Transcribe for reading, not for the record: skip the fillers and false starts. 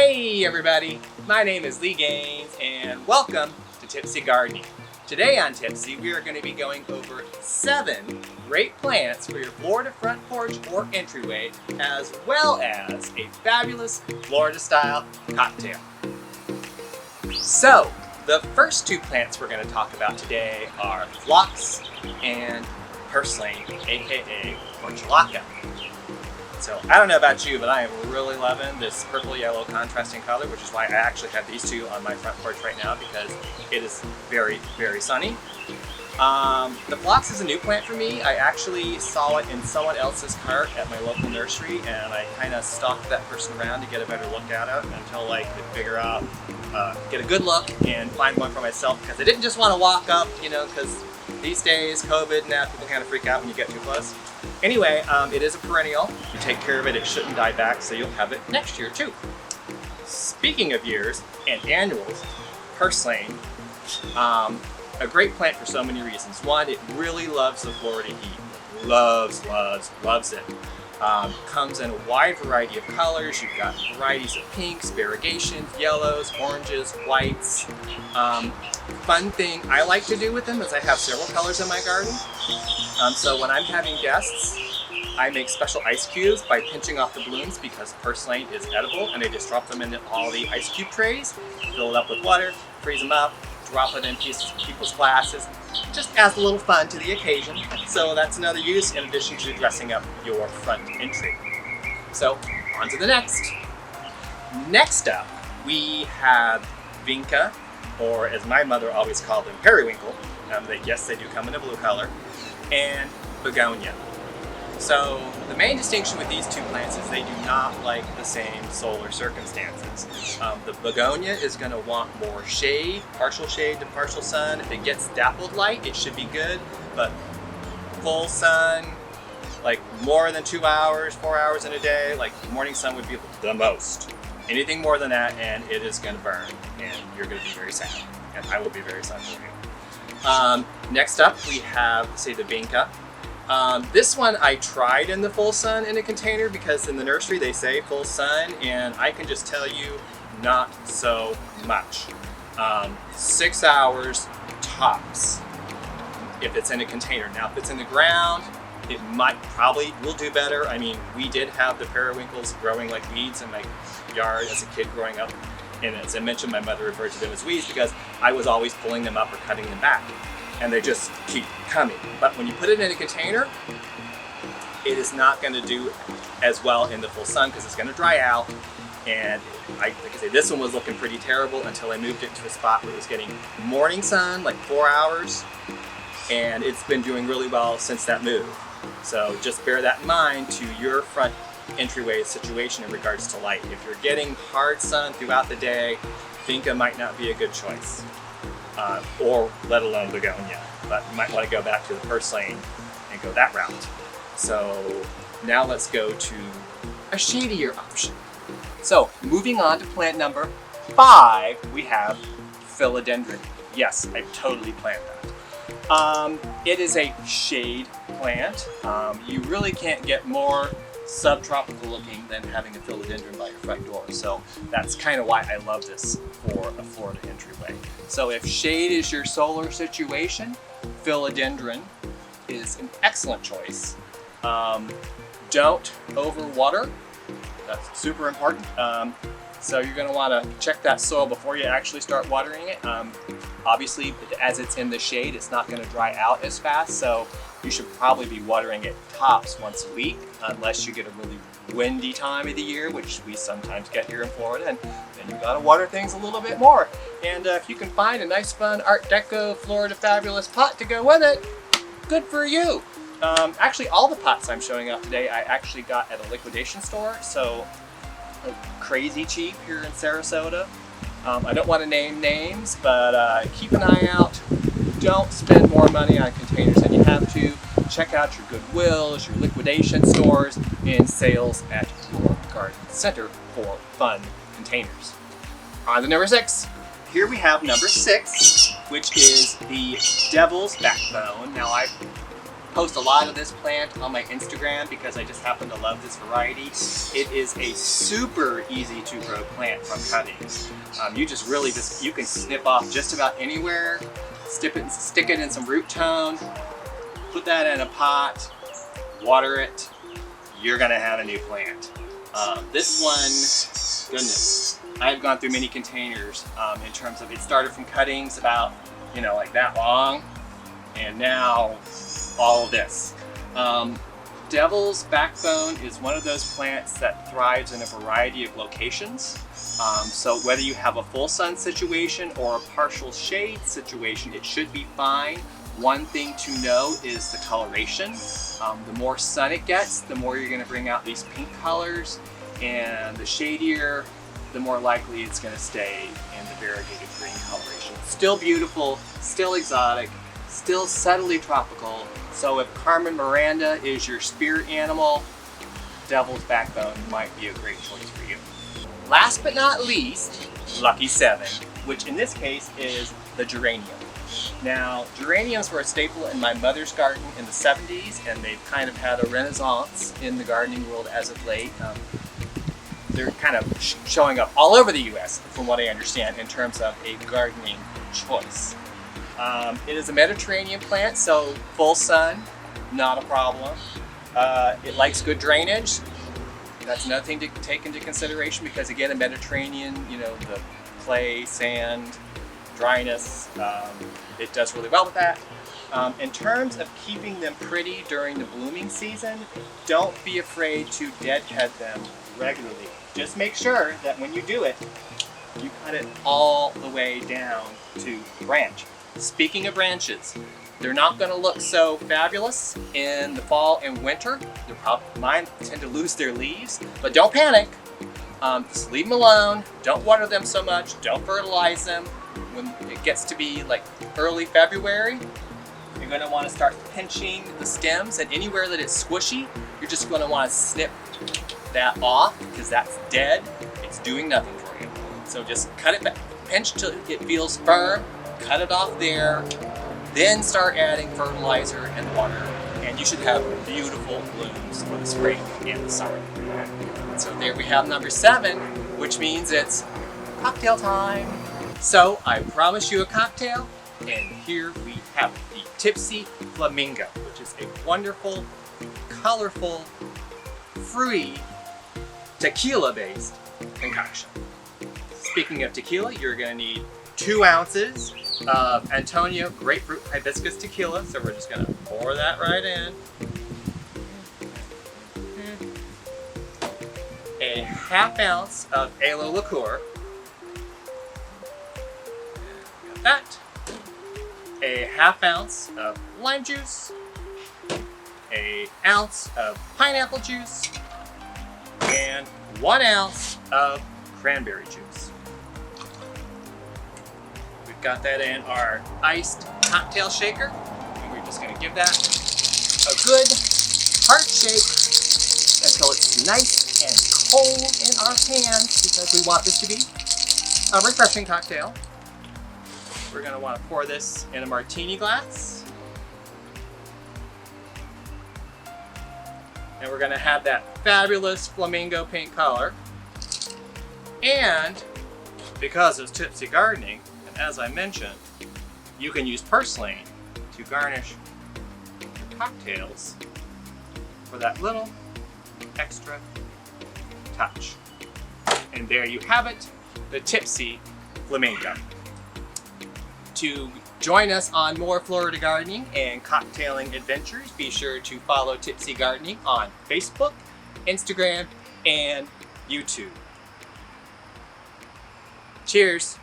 Hey everybody, my name is Lee Gaines and welcome to Tipsy Gardening. Today on Tipsy we are going to be going over 7 great plants for your Florida front porch or entryway, as well as a fabulous Florida style cocktail. So the first 2 plants we're going to talk about today are Phlox and Purslane, aka Portulaca. So I don't know about you, but I am really loving this purple yellow contrasting color, which is why I actually have these 2 on my front porch right now, because it is very, very sunny. The Phlox is a new plant for me. I actually saw it in someone else's cart at my local nursery, and I kind of stalked that person around to get a better look at it until I could figure out, get a good look and find one for myself, because I didn't just want to walk up, you know, because these days, COVID, now people kind of freak out when you get too close. Anyway, it is a perennial. You take care of it, it shouldn't die back, so you'll have it next year too. Speaking of years and annuals, Purslane, a great plant for so many reasons. One, it really loves the Florida heat. Loves it. Comes in a wide variety of colors. You've got varieties of pinks, variegations, yellows, oranges, whites. Fun thing I like to do with them is I have several colors in my garden. So when I'm having guests, I make special ice cubes by pinching off the blooms, because Purslane is edible, and I just drop them into all the ice cube trays, fill it up with water, freeze them up, drop it in people's glasses. Just adds a little fun to the occasion. So that's another use in addition to dressing up your front entry. So on to the next. Next up, we have Vinca, or as my mother always called them, periwinkle. Yes, they do come in a blue color, and begonia. So the main distinction with these 2 plants is they do not like the same solar circumstances. The begonia is going to want more shade, partial shade to partial sun. If it gets dappled light, it should be good, but full sun, like more than 2 hours, 4 hours in a day, like morning sun would be the most. Anything more than that and it is going to burn, and you're going to be very sad, and I will be very sad for you. Next up we have, say, the Vinca. This one I tried in the full sun in a container, because in the nursery they say full sun, and I can just tell you, not so much. 6 hours tops if it's in a container. Now if it's in the ground, it probably will do better. I mean, we did have the periwinkles growing like weeds in my yard as a kid growing up, and as I mentioned, my mother referred to them as weeds because I was always pulling them up or cutting them back, and they just keep coming. But when you put it in a container, it is not going to do as well in the full sun, because it's going to dry out. And like I say, this one was looking pretty terrible until I moved it to a spot where it was getting morning sun, like 4 hours, and it's been doing really well since that move. So just bear that in mind to your front entryway situation in regards to light. If you're getting hard sun throughout the day, Vinca might not be a good choice. Or let alone begonia, but you might want to go back to the Purslane and go that route. So now let's go to a shadier option. So moving on to plant number 5, we have Philodendron. Yes, I totally planned that. It is a shade plant. You really can't get more subtropical looking than having a philodendron by your front door. So that's kind of why I love this for a Florida entryway. So if shade is your solar situation, philodendron is an excellent choice. Don't overwater. That's super important. So you're going to want to check that soil before you actually start watering it. Obviously, as it's in the shade, it's not going to dry out as fast, so you should probably be watering it tops once a week, unless you get a really windy time of the year, which we sometimes get here in Florida, and then you got to water things a little bit more. And if you can find a nice, fun Art Deco Florida Fabulous pot to go with it, good for you. Actually, all the pots I'm showing off today, I actually got at a liquidation store, so crazy cheap here in Sarasota. I don't want to name names, but keep an eye out. Don't spend more money on containers than you have to. Check out your Goodwills, your liquidation stores, and sales at your garden center for fun containers. On to number 6. Here we have number 6, which is the Devil's Backbone. Now post a lot of this plant on my Instagram because I just happen to love this variety. It is a super easy to grow plant from cuttings. You can snip off just about anywhere, stick it in some root tone, put that in a pot, water it, you're gonna have a new plant. This one, goodness, I've gone through many containers in terms of it started from cuttings about, like that long, and now all of this. Devil's Backbone is one of those plants that thrives in a variety of locations. So whether you have a full sun situation or a partial shade situation, it should be fine. One thing to know is the coloration. The more sun it gets, the more you're going to bring out these pink colors, and the shadier, the more likely it's going to stay in the variegated green coloration. Still beautiful, still exotic, still subtly tropical. So if Carmen Miranda is your spirit animal, Devil's Backbone might be a great choice for you. Last but not least, Lucky 7, which in this case is the geranium. Now, geraniums were a staple in my mother's garden in the 70s, and they've kind of had a renaissance in the gardening world as of late. They're kind of showing up all over the US, from what I understand, in terms of a gardening choice. It is a Mediterranean plant, so full sun, not a problem. It likes good drainage. That's another thing to take into consideration because, again, a Mediterranean, the clay, sand, dryness, it does really well with that. In terms of keeping them pretty during the blooming season, don't be afraid to deadhead them regularly. Just make sure that when you do it, you cut it all the way down to the branch. Speaking of branches, they're not going to look so fabulous in the fall and winter. Mine tend to lose their leaves, but don't panic. Just leave them alone. Don't water them so much. Don't fertilize them. When it gets to be like early February, you're going to want to start pinching the stems, and anywhere that it's squishy, you're just going to want to snip that off because that's dead. It's doing nothing for you. So just cut it back, pinch till it feels firm, cut it off there, then start adding fertilizer and water, and you should have beautiful blooms for the spring and the summer. So there we have number 7, which means it's cocktail time. So I promised you a cocktail, and here we have the Tipsy Flamingo, which is a wonderful, colorful, fruity, tequila-based concoction. Speaking of tequila, you're going to need 2 ounces of Antano Grapefruit Hibiscus Tequila, so we're just going to pour that right in. A ½ ounce of Aloe liqueur. Got that. A ½ ounce of lime juice. A ounce of pineapple juice. And 1 ounce of cranberry juice. We've got that in our iced cocktail shaker, and we're just going to give that a good heart shake until it's nice and cold in our hands, because we want this to be a refreshing cocktail. We're going to want to pour this in a martini glass, and we're going to have that fabulous flamingo pink color. And because it's Tipsy Gardening, and as I mentioned, you can use purslane to garnish your cocktails for that little extra touch. And there you have it, the Tipsy Flamingo. To join us on more Florida gardening and cocktailing adventures, be sure to follow Tipsy Gardening on Facebook, Instagram, and YouTube. Cheers!